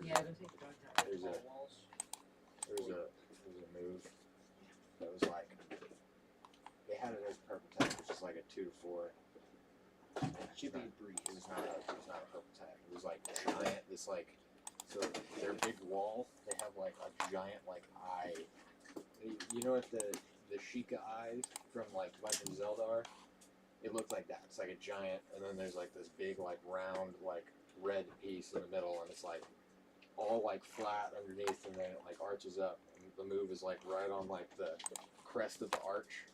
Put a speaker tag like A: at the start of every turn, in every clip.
A: there's a move that was like, they had it as purple tech, which is like a 2 to 4. Should be a breeze. It was not a purple tech. It was like giant. This like, so their big wall. They have like a giant like eye. You know what the Sheikah eyes from like Legend of Zelda are? It looked like that. It's like a giant, and then there's like this big like round like red piece in the middle, and it's like all like flat underneath, and then it like arches up. And the move is like right on like the crest of the arch.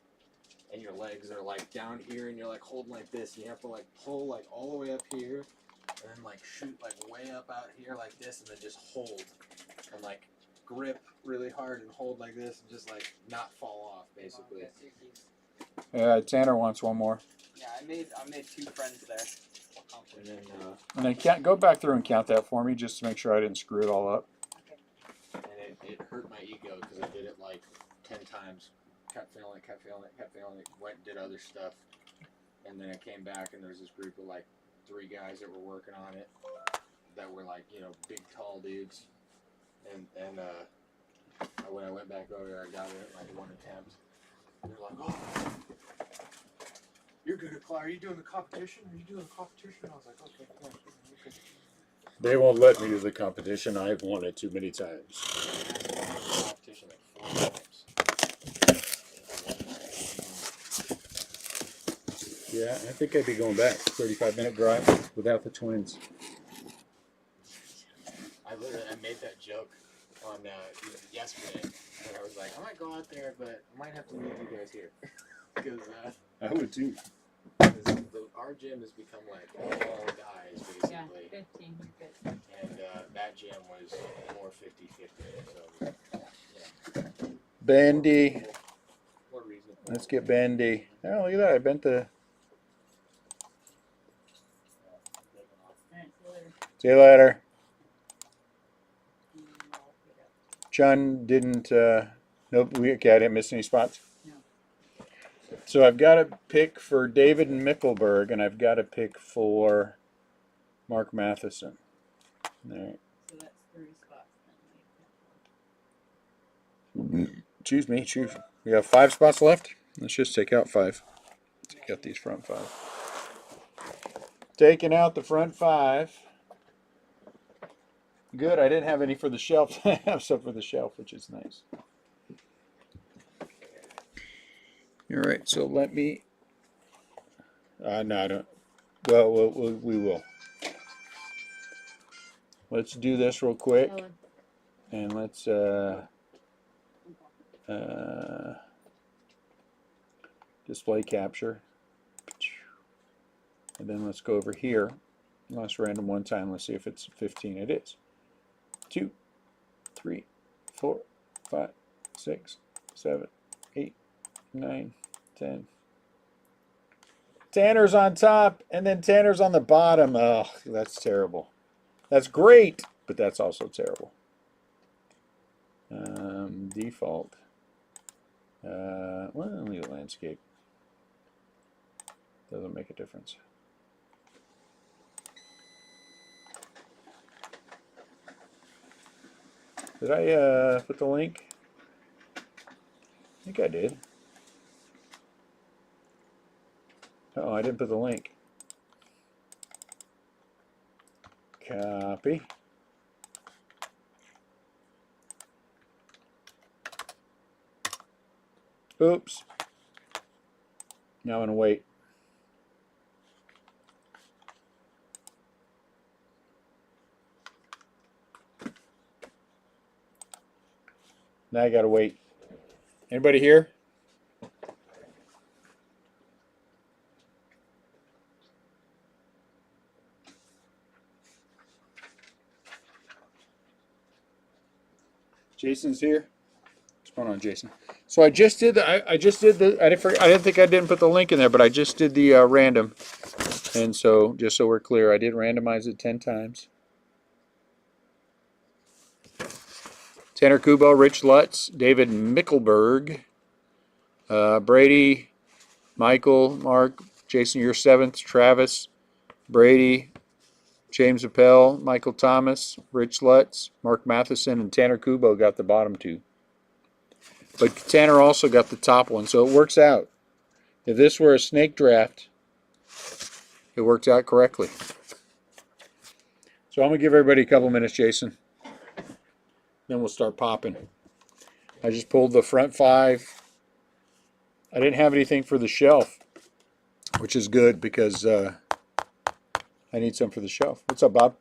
A: And your legs are like down here, and you're like holding like this, and you have to like pull like all the way up here, and then like shoot like way up out here like this, and then just hold and like grip really hard and hold like this, and just like not fall off basically.
B: Yeah, Tanner wants one more.
C: Yeah, I made 2 friends there.
A: And then
B: and then go back through and count that for me, just to make sure I didn't screw it all up.
A: and it hurt my ego because I did it like 10 times. Kept failing it, went and did other stuff, and then I came back and there was this group of like 3 guys that were working on it that were like, you know, big tall dudes, and when I went back over there, I got it at like 1 attempt. And they're like, oh, you're good at claw. Are you doing the competition? I was like, okay, come on.
B: They won't let me do the competition. I've won it too many times.
A: Competition like 4 times.
B: Yeah, I think I'd be going back. 35-minute drive without the twins.
A: I made that joke on yesterday, and I was like, I might go out there, but I might have to leave you guys here because
B: I would too.
A: Our gym has become like all guys basically.
D: Yeah, 15.
A: And that gym was more 50-50. So yeah.
B: Bendy.
A: More reasonable.
B: Let's get Bendy. Oh, look at that. I bent the.
D: Alright, see you later.
B: See you later. Chun didn't. Nope. Okay, I didn't miss any spots.
D: No.
B: So I've got to pick for David and Mickelberg, and I've got to pick for Mark Matheson. All right.
D: So that's 3 spots then.
B: Choose me. Choose. We have 5 spots left. Let's just take out 5. Take out these front 5. Taking out the front 5. Good. I didn't have any for the shelf. I have some for the shelf, which is nice. All right. So let me. No, I don't. Well, we will. Let's do this real quick, and let's. Display capture, and then let's go over here. Last random one time. Let's see if it's 15. It is. 2, 3, 4, 5, 6, 7, 8, 9, 10. Tanner's on top, and then Tanner's on the bottom. Oh, that's terrible. That's great, but that's also terrible. Default. Well, leave the landscape. Doesn't make a difference. Did I put the link? I think I did. Oh, I didn't put the link. Copy. Oops. Now I'm going to wait. Now I got to wait. Anybody here? Jason's here. What's going on, Jason? So I just did the. I didn't think I didn't put the link in there, but I just did the random. And so, just so we're clear, I did randomize it 10 times. Tanner Kubo, Rich Lutz, David Mickelberg, Brady, Michael, Mark, Jason, you're 7th, Travis, Brady, James Appel, Michael Thomas, Rich Lutz, Mark Matheson, and Tanner Kubo got the bottom two. But Tanner also got the top one, so it works out. If this were a snake draft, it worked out correctly. So I'm going to give everybody a couple minutes, Jason. Then we'll start popping. I just pulled the front five. I didn't have anything for the shelf, which is good because I need some for the shelf. What's up, Bob?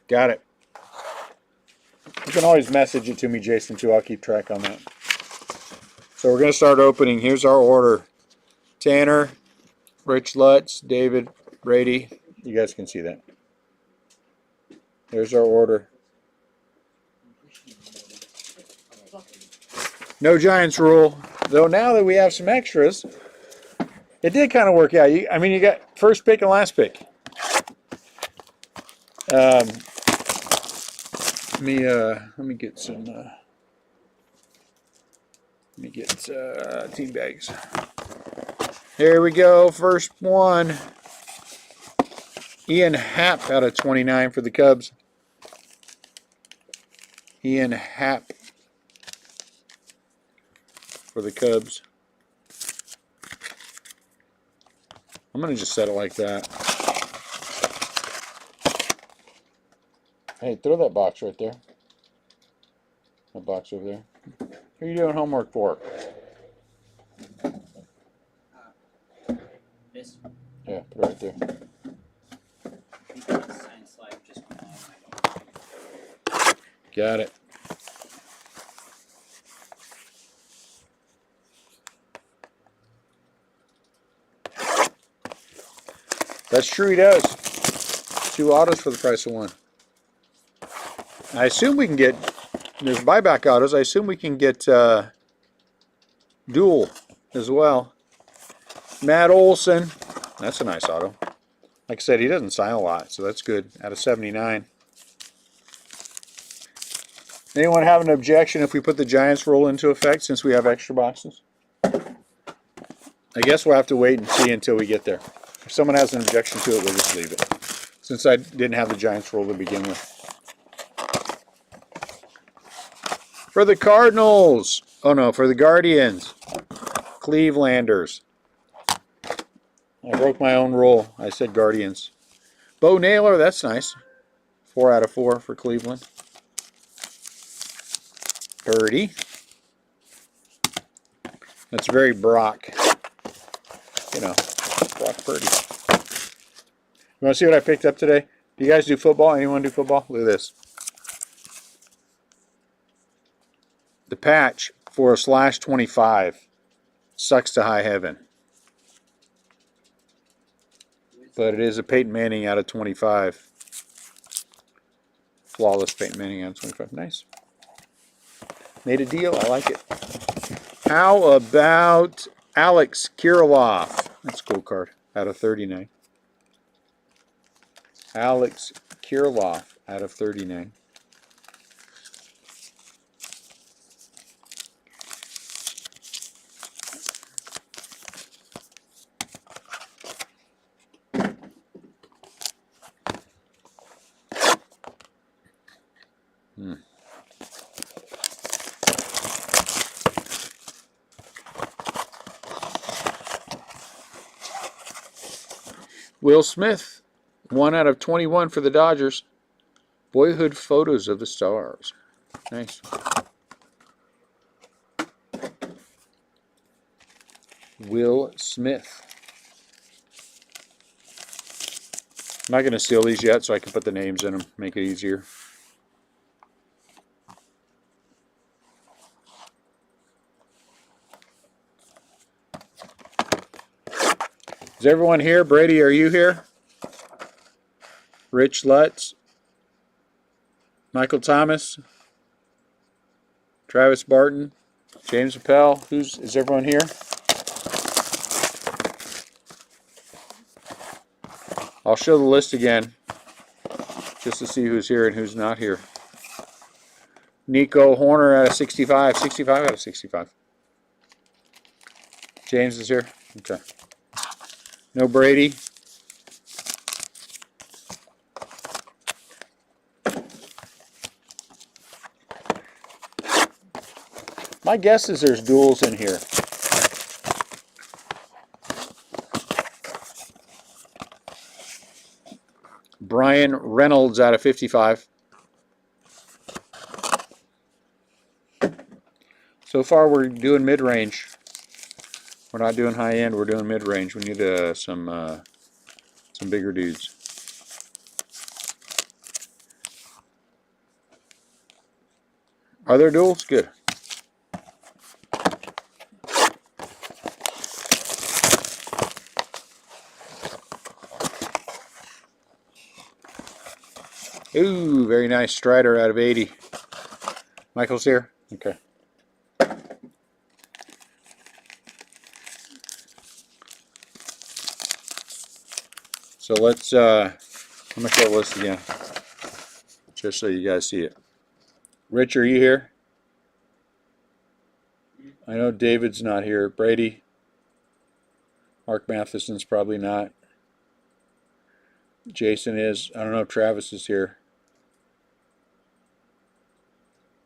B: Got it. You can always message it to me, Jason, too. I'll keep track on that. So we're going to start opening. Here's our order. Tanner, Rich Lutz, David, Brady. You guys can see that. There's our order. No Giants rule. Though now that we have some extras, it did kind of work out. I mean, you got first pick and last pick. Let me get some. Let me get team bags. Here we go. First one. Ian Happ out of 29 for the Cubs. Ian Happ for the Cubs. I'm going to just set it like that. Hey, throw that box right there. That box over there. Who are you doing homework for?
C: This
B: Yeah, put it right there.
C: science life just went on. I don't.
B: Got it. That's true, he does. 2 autos for the price of 1. I assume we can get, there's buyback autos, I assume we can get dual as well. Matt Olson, that's a nice auto. Like I said, he doesn't sign a lot, so that's good. Out of 79. Anyone have an objection if we put the Giants rule into effect since we have extra boxes? I guess we'll have to wait and see until we get there. If someone has an objection to it, we'll just leave it. Since I didn't have the Giants rule to begin with. For the Cardinals. Oh no, for the Guardians. Clevelanders. I broke my own rule. I said Guardians. Bo Naylor, that's nice. 4 out of 4 for Cleveland. Purdy. That's very Brock. You know, Brock Purdy. You want to see what I picked up today? Do you guys do football? Anyone do football? Look at this. The patch for a /25. Sucks to high heaven. But it is a Peyton Manning out of 25. Flawless Peyton Manning out of 25. Nice. Made a deal. I like it. How about Alex Kirilloff? That's a cool card. Out of 39. Alex Kirilloff out of 39. Will Smith, 1 out of 21 for the Dodgers. Boyhood photos of the stars. Nice. Will Smith. I'm not going to seal these yet, so I can put the names in them, make it easier. Is everyone here? Brady, are you here? Rich Lutz, Michael Thomas, Travis Barton, James Appel. Is everyone here? I'll show the list again, just to see who's here and who's not here. Nico Horner out of 65. 65 out of 65. James is here? Okay. No Brady. My guess is there's duels in here. Brian Reynolds out of 55. So far we're doing mid-range. We're not doing high-end, we're doing mid-range. We need some bigger dudes. Are there duels? Good. Ooh, very nice. Strider out of 80. Michael's here? Okay. So let's, I'm going to show the list again, just so you guys see it. Rich, are you here? I know David's not here. Brady? Mark Matheson's probably not. Jason is. I don't know if Travis is here.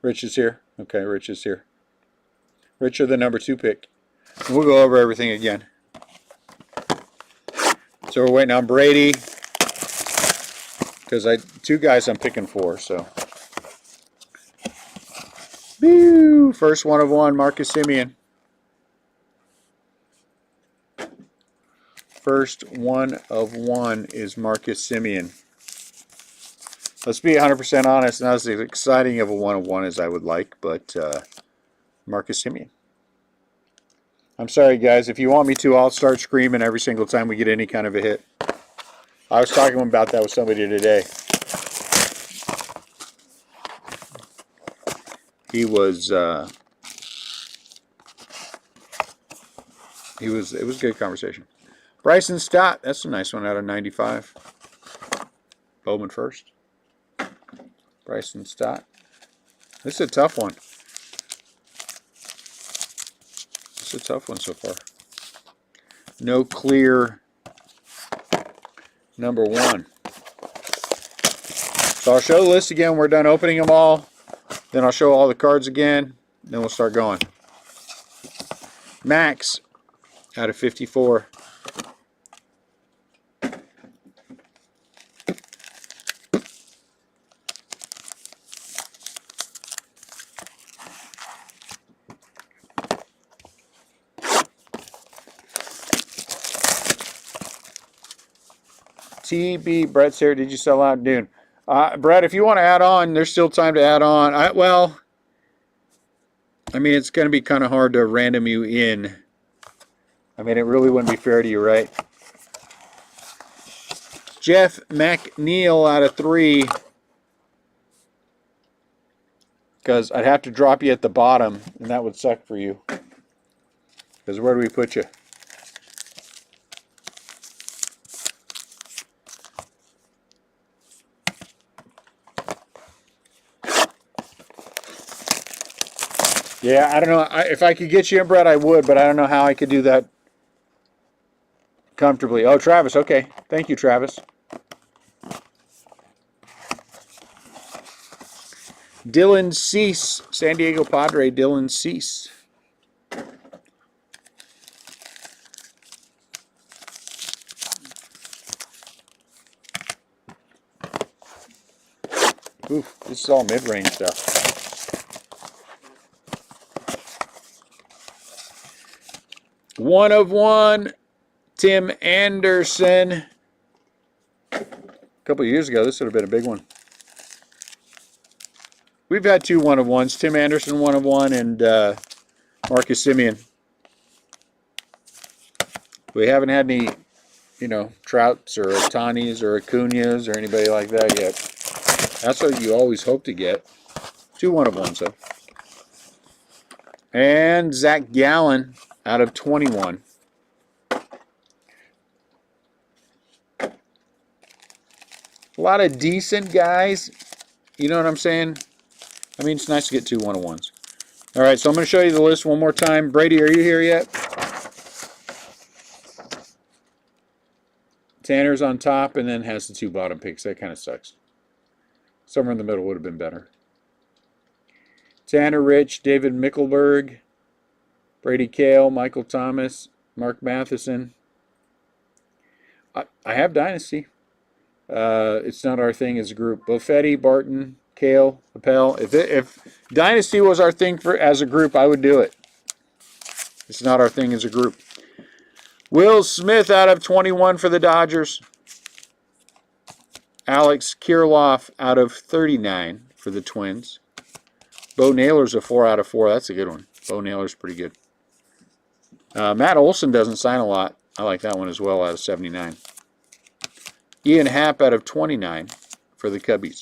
B: Rich is here? Okay, Rich is here. Rich are the number 2 pick. And we'll go over everything again. So we're waiting on Brady, because 2 guys I'm picking for, so. Boo! First one of one, Marcus Simeon. First one of one is Marcus Simeon. Let's be 100% honest, not as exciting of a one of one as I would like, but Marcus Simeon. I'm sorry, guys. If you want me to, I'll start screaming every single time we get any kind of a hit. I was talking about that with somebody today. It was a good conversation. Bryson Stott, that's a nice one out of 95. Bowman first. Bryson Stott. This is a tough one. This is a tough one so far. No clear number 1. So I'll show the list again. We're done opening them all. Then I'll show all the cards again. Then we'll start going. Max out of 54. TB, Brett's here. Did you sell out Dune? Brett, if you want to add on, there's still time to add on. Well, I mean, it's going to be kind of hard to random you in. I mean, it really wouldn't be fair to you, right? Jeff McNeil out of 3. Because I'd have to drop you at the bottom, and that would suck for you. Because where do we put you? Yeah, I don't know. If I could get you in, Brett, I would, but I don't know how I could do that comfortably. Oh, Travis. Okay. Thank you, Travis. Dylan Cease, San Diego Padre, Dylan Cease. Oof, this is all mid-range stuff. One of one, Tim Anderson. couple of years ago, this would have been a big one. We've had 2 1-of-1s. Tim Anderson 1-of-1 and Marcus Simeon. We haven't had any, Trouts or Otanis or Acuñas or anybody like that yet. That's what you always hope to get. 2 1-of-1s, though. And Zach Gallen out of 21. A lot of decent guys. You know what I'm saying? I mean, it's nice to get 2 1-of-1s. All right, so I'm going to show you the list one more time. Brady, are you here yet? Tanner's on top and then has the 2 bottom picks. That kind of sucks. Somewhere in the middle would have been better. Tanner Rich, David Mickelberg, Brady Kale, Michael Thomas, Mark Matheson. I have Dynasty. It's not our thing as a group. Buffetti, Barton, Kale, Appel. If Dynasty was our thing as a group, I would do it. It's not our thing as a group. Will Smith out of 21 for the Dodgers. Alex Kirilloff out of 39 for the Twins. Bo Naylor's a 4 out of 4. That's a good one. Bo Naylor's pretty good. Matt Olson doesn't sign a lot. I like that one as well out of 79. Ian Happ out of 29 for the Cubbies.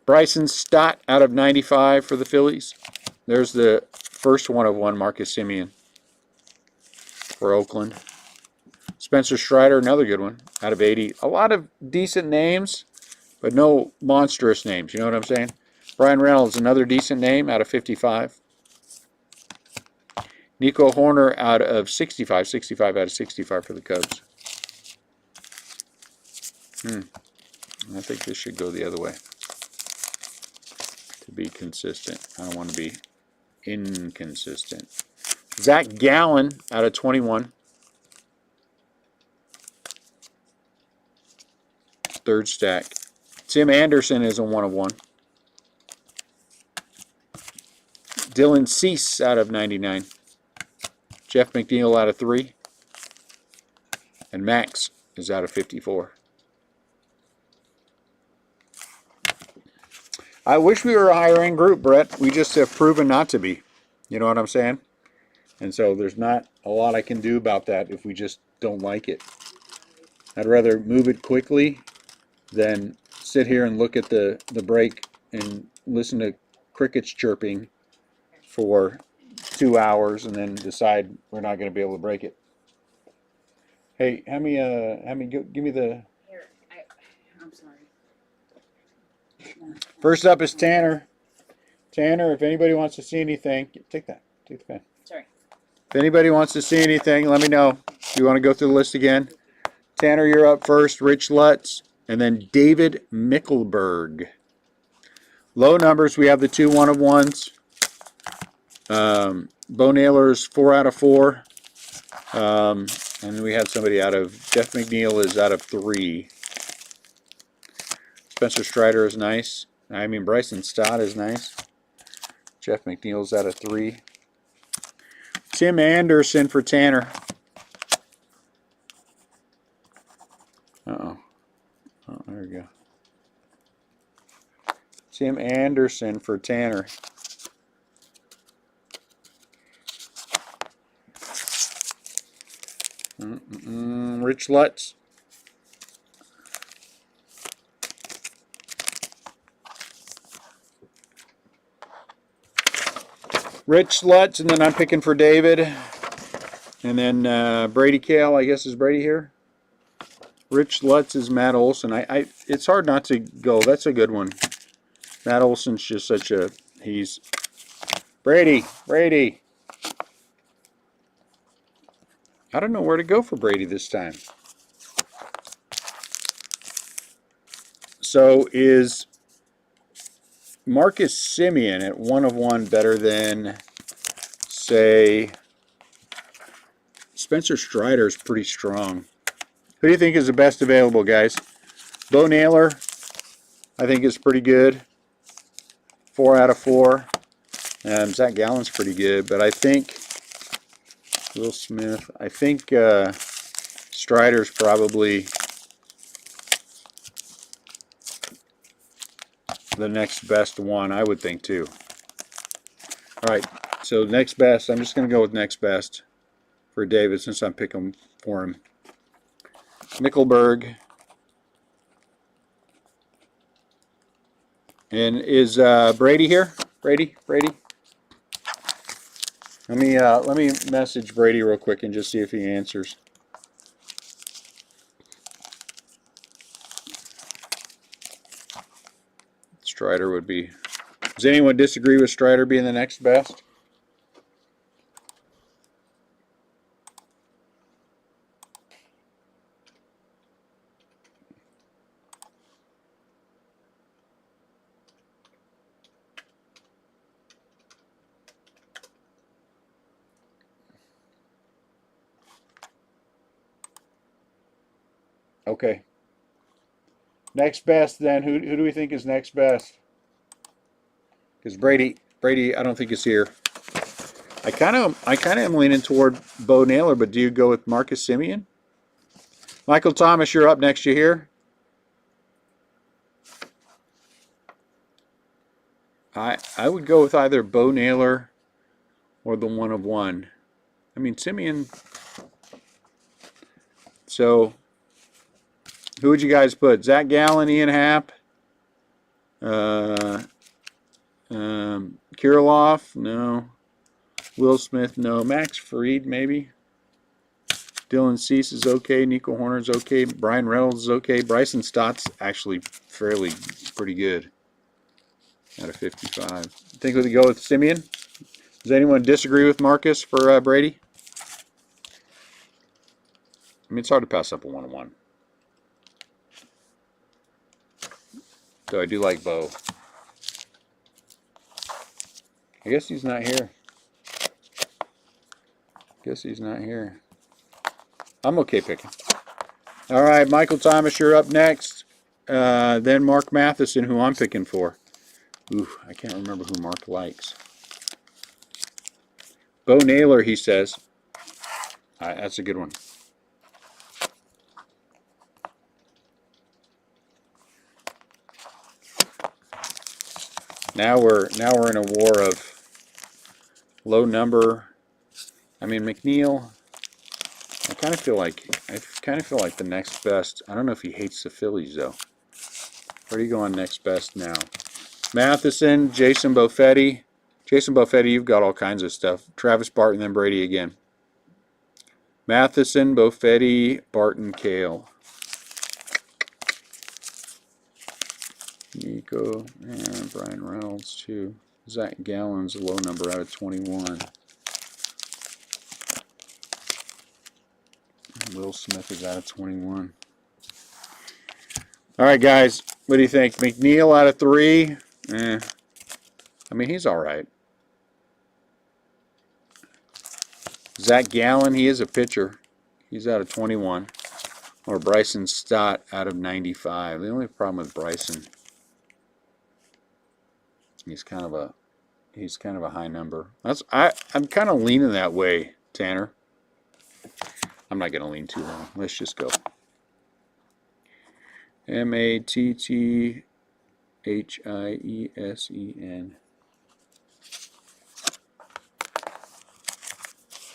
B: Bryson Stott out of 95 for the Phillies. There's the first 1-of-1, Marcus Simeon for Oakland. Spencer Strider, another good one, out of 80. A lot of decent names, but no monstrous names. You know what I'm saying? Brian Reynolds, another decent name, out of 55. Nico Horner out of 65. 65 out of 65 for the Cubs. I think this should go the other way to be consistent. I don't want to be inconsistent. Zach Gallen out of 21. Third stack. Tim Anderson is a 1-of-1. Dylan Cease out of 99. Jeff McNeil out of 3. And Max is out of 54. I wish we were a higher end group, Brett. We just have proven not to be. You know what I'm saying? And so there's not a lot I can do about that if we just don't like it. I'd rather move it quickly than sit here and look at the break and listen to crickets chirping for 2 hours and then decide we're not going to be able to break it. Hey, give me the...
D: Here, I'm sorry. No.
B: First up is Tanner. Tanner, if anybody wants to see anything, take that. Take the pen.
D: Sorry.
B: If anybody wants to see anything, let me know. Do you want to go through the list again? Tanner, you're up first. Rich Lutz. And then David Mickelberg. Low numbers, we have the 2 1-of-1s. Bo Naylor's 4 out of 4. And then we had somebody out of... Jeff McNeil is out of 3. Spencer Strider is nice. I mean, Bryson Stott is nice. Jeff McNeil's out of 3. Tim Anderson for Tanner. Uh-oh. Oh, there we go. Tim Anderson for Tanner. Rich Lutz. Rich Lutz, and then I'm picking for David. And then Brady Kale, I guess, is Brady here? Rich Lutz is Matt Olson. It's hard not to go. That's a good one. Matt Olson's just such a... He's... Brady! I don't know where to go for Brady this time. So is Marcus Simeon at 1-of-1 better than, say, Spencer Strider is pretty strong. Who do you think is the best available, guys? Bo Naylor, I think, is pretty good. 4 out of 4. Zach Gallen's pretty good, but I think Will Smith, I think Strider's probably the next best one, I would think, too. All right, so next best, I'm just going to go with next best for David since I'm picking for him. Nickelberg. And is Brady here? Brady? Let me message Brady real quick and just see if he answers. Strider would be. Does anyone disagree with Strider being the next best? Okay. Next best then. Who do we think is next best? Because Brady, I don't think is here. I kind of am leaning toward Bo Naylor, but do you go with Marcus Simeon? Michael Thomas, you're up next. You here? I would go with either Bo Naylor or the 1 of 1. I mean, Simeon. So, who would you guys put? Zach Gallen, Ian Happ, Kirilloff? No. Will Smith? No. Max Fried, maybe. Dylan Cease is okay. Nico Horner's okay. Brian Reynolds is okay. Bryson Stott's actually pretty good out of 55. Think we could go with Simeon? Does anyone disagree with Marcus for Brady? I mean, it's hard to pass up a 1 of 1. So I do like Bo. I guess he's not here. I'm okay picking. All right, Michael Thomas, you're up next. Then Mark Matheson, who I'm picking for. Ooh, I can't remember who Mark likes. Bo Naylor, he says. All right, that's a good one. Now we're in a war of low number. I mean, McNeil. I kind of feel like the next best. I don't know if he hates the Phillies though. Where do you go on next best now? Matheson, Jason Buffetti. Jason Buffetti, you've got all kinds of stuff. Travis Barton, then Brady again. Matheson, Buffetti, Barton, Kale. Nico, and Brian Reynolds, too. Zach Gallen's a low number out of 21. Will Smith is out of 21. All right, guys. What do you think? McNeil out of 3? I mean, he's all right. Zach Gallen, he is a pitcher. He's out of 21. Or Bryson Stott out of 95. The only problem with Bryson, he's kind of a high number. I'm kind of leaning that way, Tanner. I'm not going to lean too long. Let's just go. Matthiesen.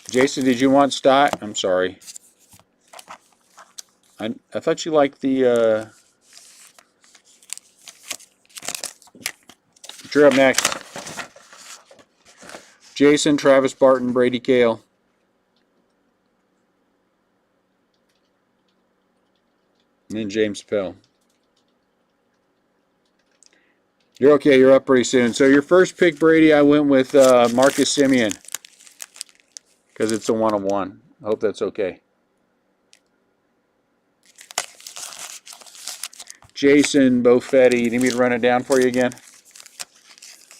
B: Jason, did you want Stott? I'm sorry. I thought you liked the. You're up next. Jason, Travis Barton, Brady Kale. And then James Pell. You're okay. You're up pretty soon. So your first pick, Brady, I went with Marcus Simeon. Because it's a 1 of 1. I hope that's okay. Jason Buffetti. You need me to run it down for you again?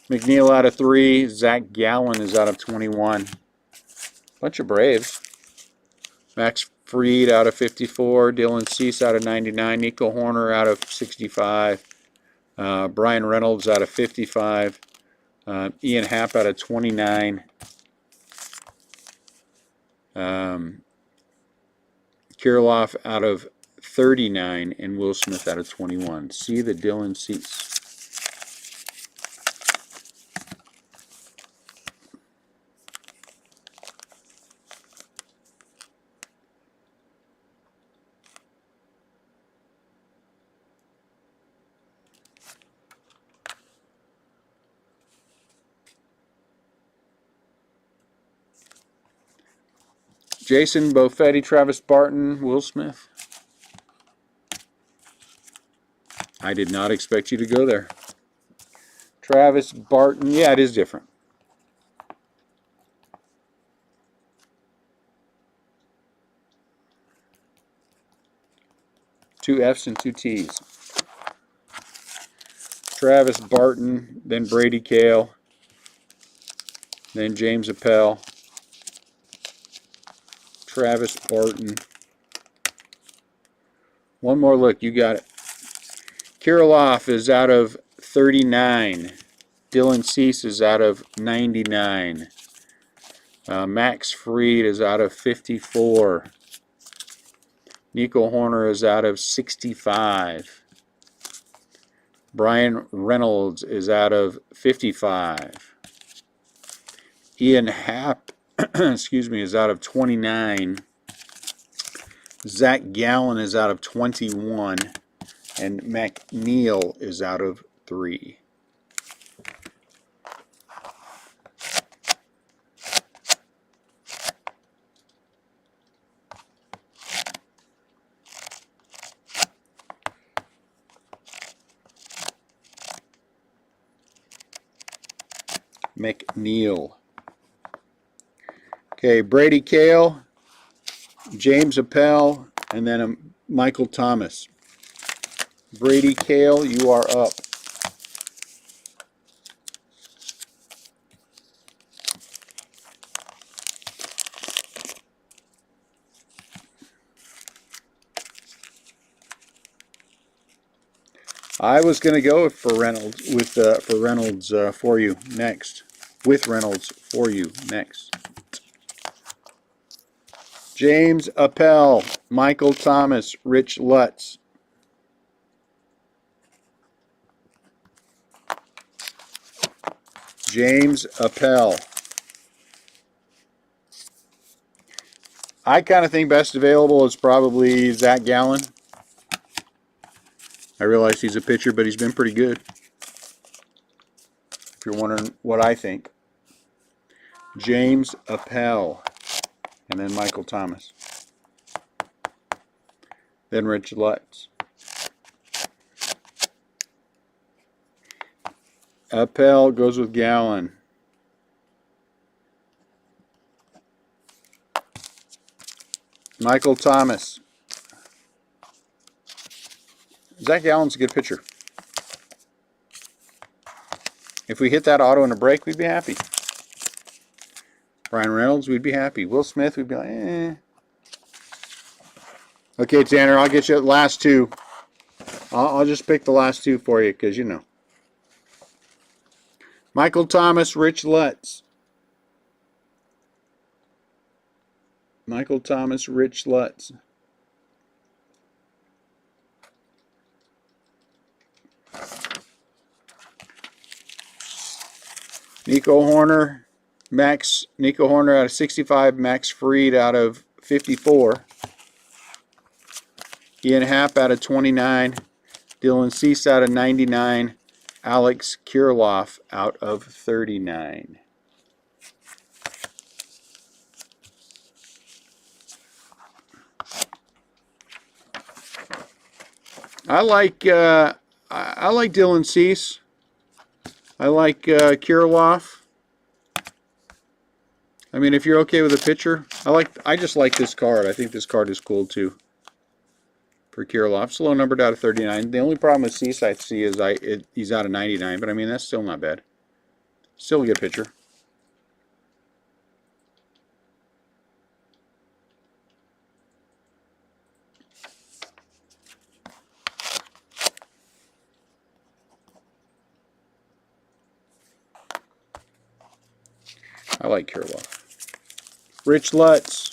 B: McNeil out of 3. Zach Gallen is out of 21. Bunch of Braves. Max Fried out of 54. Dylan Cease out of 99. Nico Horner out of 65. Brian Reynolds out of 55. Ian Happ out of 29. Kirilloff Kirilloff out of 39, and Will Smith out of 21. See the Dylan Cease. Jason Bofetti, Travis Barton, Will Smith. I did not expect you to go there. Travis Barton, yeah, it is different. Two F's and two T's. Travis Barton, then Brady Cale, then James Appel. Travis Barton. One more look, you got it. Kirilloff is out of 39. Dylan Cease is out of 99. Max Fried is out of 54. Nico Horner is out of 65. Brian Reynolds is out of 55. Ian Happ, excuse me, is out of 29. Zach Gallen is out of 21. And McNeil is out of 3. McNeil. Okay, Brady Cale, James Appel, and then Michael Thomas. Brady Cale, you are up. I was going to go for Reynolds for you next. With Reynolds for you next. James Appel, Michael Thomas, Rich Lutz. James Appel. I kind of think best available is probably Zach Gallen. I realize he's a pitcher, but he's been pretty good. If you're wondering what I think. James Appel. And then Michael Thomas. Then Rich Lutz. Appel goes with Gallen. Michael Thomas. Zach Gallen's a good pitcher. If we hit that auto in a break, we'd be happy. Brian Reynolds, we'd be happy. Will Smith, we'd be like, eh. Okay, Tanner, I'll get you the last two. I'll just pick the last two for you, because you know. Michael Thomas, Rich Lutz. Michael Thomas, Rich Lutz. Nico Horner out of 65, Max Fried out of 54. Ian Happ out of 29, Dylan Cease out of 99, Alex Kirilloff out of 39. I like Dylan Cease. I like Kirilloff. I mean, if you're okay with a pitcher, I just like this card. I think this card is cool too. For Kirilloff, it's low numbered out of 39. The only problem with Cease I see is he's out of 99, but I mean that's still not bad. Still a good pitcher. I like Kirilloff. Rich Lutz.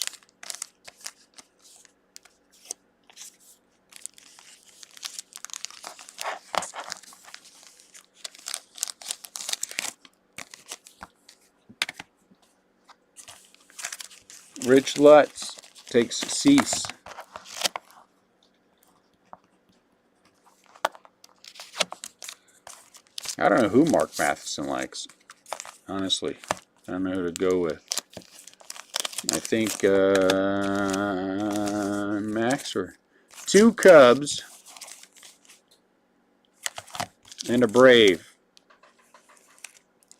B: Rich Lutz takes Cease. I don't know who Mark Matheson likes, honestly. I don't know who to go with. I think Max or 2 Cubs and a Brave.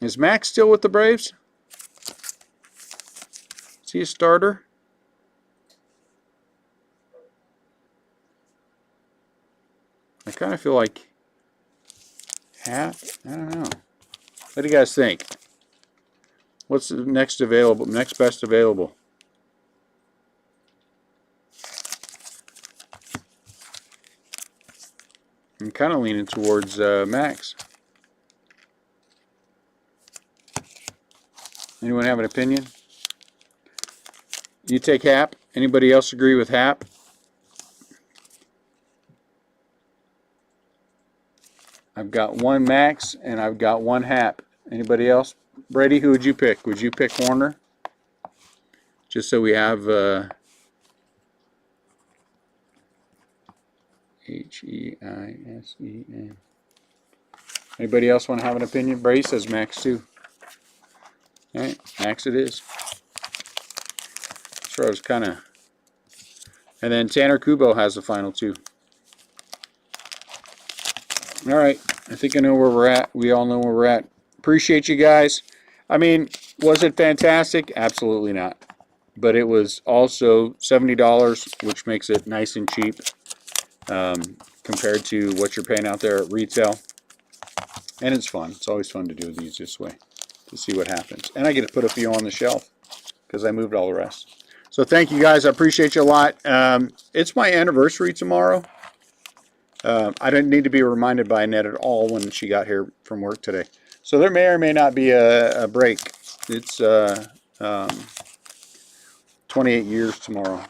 B: Is Max still with the Braves? Is he a starter? I kind of feel like Hap. I don't know. What do you guys think? What's the next available? Next best available? I'm kind of leaning towards Max. Anyone have an opinion? You take Hap. Anybody else agree with Hap? I've got 1 Max and I've got 1 Hap. Anybody else? Brady, who would you pick? Would you pick Warner? Just so we have Heisen. Anybody else want to have an opinion? Brady says Max too. All right, Max it is. Sure, I was kind of. And then Tanner Kubo has the final 2. All right, I think I know where we're at. We all know where we're at. Appreciate you guys. I mean, was it fantastic? Absolutely not. But it was also $70, which makes it nice and cheap compared to what you're paying out there at retail. And it's fun. It's always fun to do these this way to see what happens. And I get to put a few on the shelf because I moved all the rest. So thank you guys. I appreciate you a lot. It's my anniversary tomorrow. I didn't need to be reminded by Annette at all when she got here from work today. So there may or may not be a break. It's 28 years tomorrow.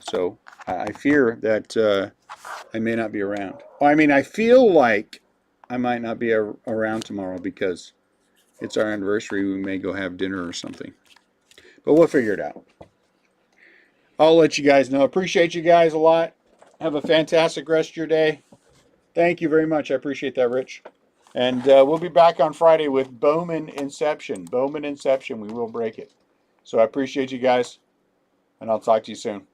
B: So I fear that I may not be around. Well, I mean, I feel like I might not be around tomorrow because it's our anniversary. We may go have dinner or something. But we'll figure it out. I'll let you guys know. Appreciate you guys a lot. Have a fantastic rest of your day. Thank you very much. I appreciate that, Rich. And we'll be back on Friday with Bowman Inception. Bowman Inception. We will break it. So I appreciate you guys. And I'll talk to you soon.